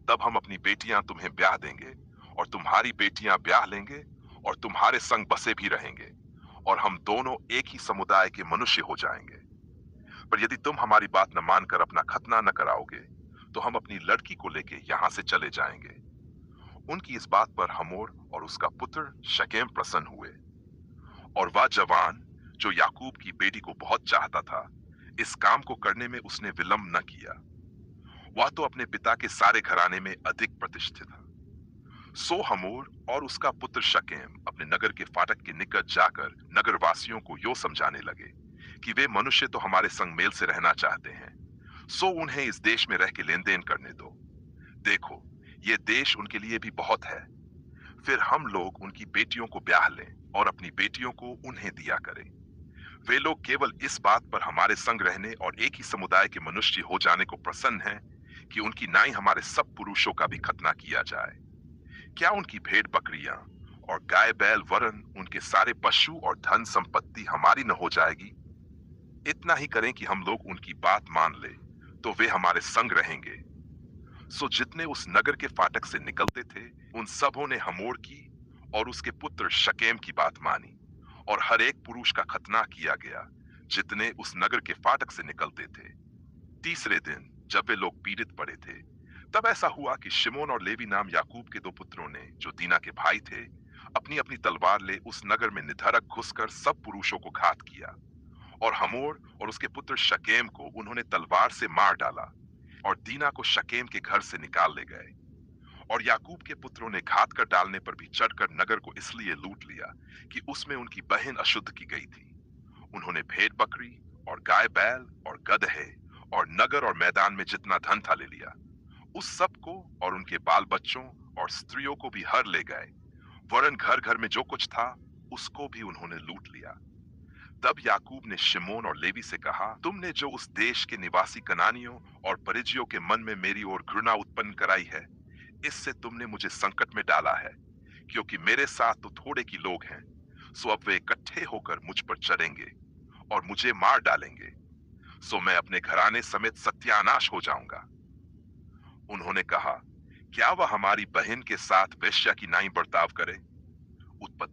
तब हम अपनी बेटियां तुम्हें ब्याह देंगे और तुम्हारी बेटियां ब्याह लेंगे और तुम्हारे संग बसे भी रहेंगे और हम दोनों एक ही समुदाय के मनुष्य हो जाएंगे। पर यदि तुम हमारी बात न मानकर अपना खतना न कराओगे, तो हम अपनी लड़की को लेके यहां से चले जाएंगे। उनकी इस बात पर हमोर और उसका पुत्र शकेम प्रसन्न हुए। और वह जवान जो याकूब की बेटी को बहुत चाहता था, इस काम को करने में उसने विलंब न किया। वह तो अपने पिता के सारे घराने में अधिक प्रतिष्ठित था। सो हमोर और उसका पुत्र शकेम अपने नगर के फाटक के निकट जाकर नगरवासियों को यो समझाने लगे कि वे मनुष्य तो हमारे संग मेल से रहना चाहते हैं, सो उन्हें इस देश में रह के लेन देन करने दो। देखो, ये देश उनके लिए भी बहुत है। फिर हम लोग उनकी बेटियों को ब्याह लें और अपनी बेटियों को उन्हें दिया करें। वे लोग केवल इस बात पर हमारे संग रहने और एक ही समुदाय के मनुष्य हो जाने को प्रसन्न हैं कि उनकी नाई हमारे सब पुरुषों का भी खतना किया जाए। क्या उनकी भेड़ बकरियां और गाय बैल वरन उनके सारे पशु और धन संपत्ति हमारी न हो जाएगी? इतना ही करें कि हम लोग उनकी बात मान ले, तो वे हमारे संग रहेंगे। सो जितने उस नगर के फाटक से निकलते थे, उन सबों ने हमोर की और उसके पुत्र शकेम की बात मानी और हर एक पुरुष का खतना किया गया, जितने उस नगर के फाटक से निकलते थे। तीसरे दिन जब वे लोग पीड़ित पड़े थे, तब ऐसा हुआ कि शिमोन और लेवी नाम याकूब के दो पुत्रों ने, जो दीना के भाई थे, अपनी अपनी तलवार ले उस नगर में निधड़क घुसकर सब पुरुषों को घात किया। और हमोर और उसके पुत्र शकेम को उन्होंने तलवार से मार डाला और दीना को शकेम के घर से निकाल ले गए। और याकूब के पुत्रों ने घात कर डालने पर भी चढ़कर नगर को इसलिए लूट लिया कि उसमें उनकी बहन अशुद्ध की गई थी। उन्होंने भेड़ बकरी और गाय बैल और गदहे और नगर और मैदान में जितना धन था ले लिया। उस सब को और उनके बाल बच्चों और स्त्रियों को भी हर ले गए, वरन घर घर में जो कुछ था उसको भी उन्होंने लूट लिया। तब याकूब ने शिमोन और लेवी से कहा, तुमने जो उस देश के निवासी कनानियों और परिज्जियों के मन में मेरी ओर घृणा उत्पन्न कराई है, इससे तुमने मुझे संकट में डाला है, क्योंकि मेरे साथ तो थोड़े की लोग हैं। सो अब वे इकट्ठे होकर मुझ पर चढ़ेंगे और मुझे मार डालेंगे, सो मैं अपने घराने समेत सत्यानाश हो जाऊंगा। उन्होंने कहा, क्या वह हमारी बहन के साथ वेश्या की नाई बर्ताव करे? उत्पत्ति